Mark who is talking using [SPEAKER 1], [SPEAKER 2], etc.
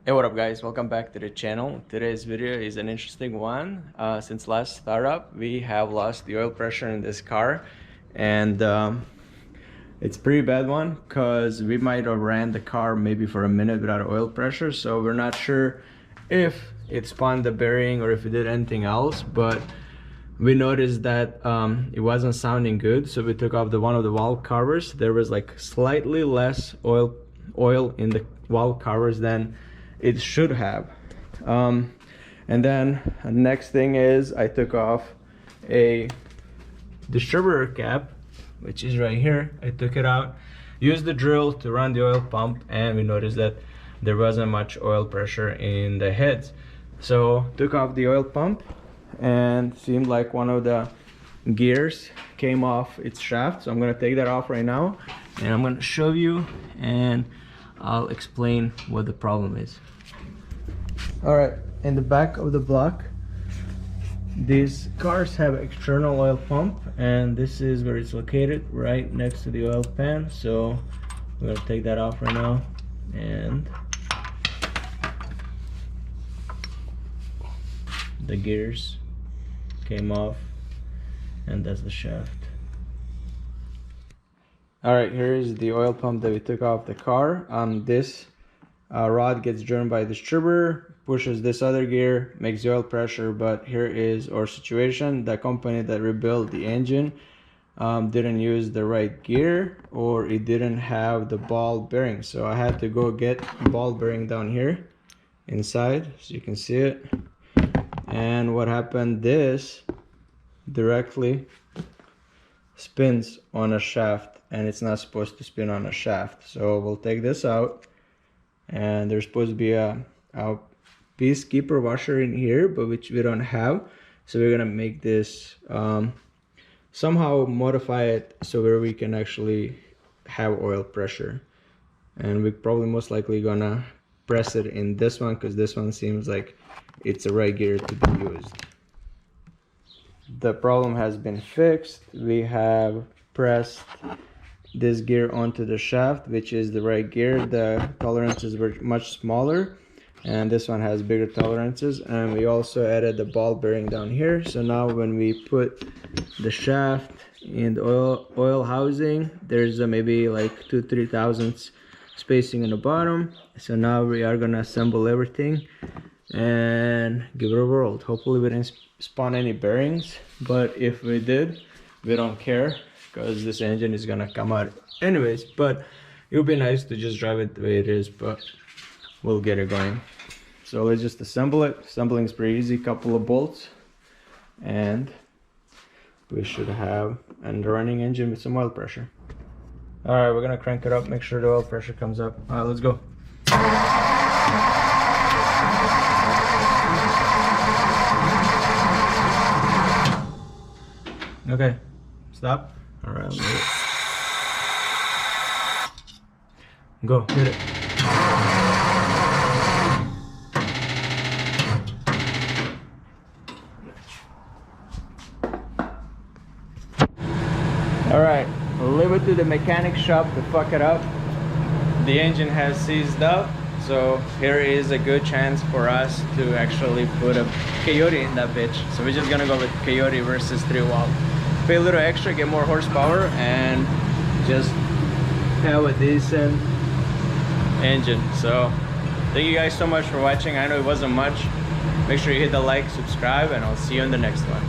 [SPEAKER 1] Hey, what up guys, welcome back to the channel. Today's video is an interesting one. Since last startup we have lost the oil pressure in this car, and it's a pretty bad one because we might have ran the car maybe for a minute without oil pressure, so we're not sure if it spun the bearing or if it did anything else. But we noticed that it wasn't sounding good, so we took off one of the valve covers. There was like slightly less oil in the valve covers than it should have. And then the next thing is I took off a distributor cap, which is right here. I took it out, used the drill to run the oil pump, and we noticed that there wasn't much oil pressure in the heads. So took off the oil pump, and seemed like one of the gears came off its shaft. So I'm gonna take that off right now, and I'm gonna show you, and I'll explain what the problem is. All right, in the back of the block, these cars have external oil pump, and this is where it's located, right next to the oil pan. So we're gonna take that off right now, and the gears came off, and that's the shaft. All right, here is the oil pump that we took off the car. This rod gets driven by the distributor, pushes this other gear, makes the oil pressure. But here is our situation. The company that rebuilt the engine didn't use the right gear, or it didn't have the ball bearing. So I had to go get ball bearing down here inside, so you can see it. And what happened, this directly spins on a shaft, and it's not supposed to spin on a shaft. So we'll take this out, and there's supposed to be a piece keeper washer in here, but which we don't have. So we're gonna make this somehow modify it so where we can actually have oil pressure, and we're probably most likely gonna press it in this one, because this one seems like it's the right gear to be used. The problem has been fixed. We have pressed this gear onto the shaft, which is the right gear. The tolerances were much smaller, and this one has bigger tolerances. And we also added the ball bearing down here. So now when we put the shaft in the oil housing, there's maybe like 2-3 thousandths spacing in the bottom. So now we are gonna assemble everything and give it a whirl. Hopefully we didn't spawn any bearings, but if we did, we don't care, because this engine is gonna come out anyways. But it would be nice to just drive it the way it is, but we'll get it going. So let's just assemble it. Assembling is pretty easy, couple of bolts, and we should have a running engine with some oil pressure. All right, we're gonna crank it up, make sure the oil pressure comes up. All right, let's go. Okay, stop. All right, go, hit it. All right, leave it to the mechanic shop to fuck it up. The engine has seized up, so here is a good chance for us to actually put a Coyote in that bitch. So we're just gonna go with Coyote versus 3-valve. Pay a little extra, get more horsepower, and just have a decent engine. So thank you guys so much for watching. I know it wasn't much. Make sure you hit the like, subscribe, and I'll see you in the next one.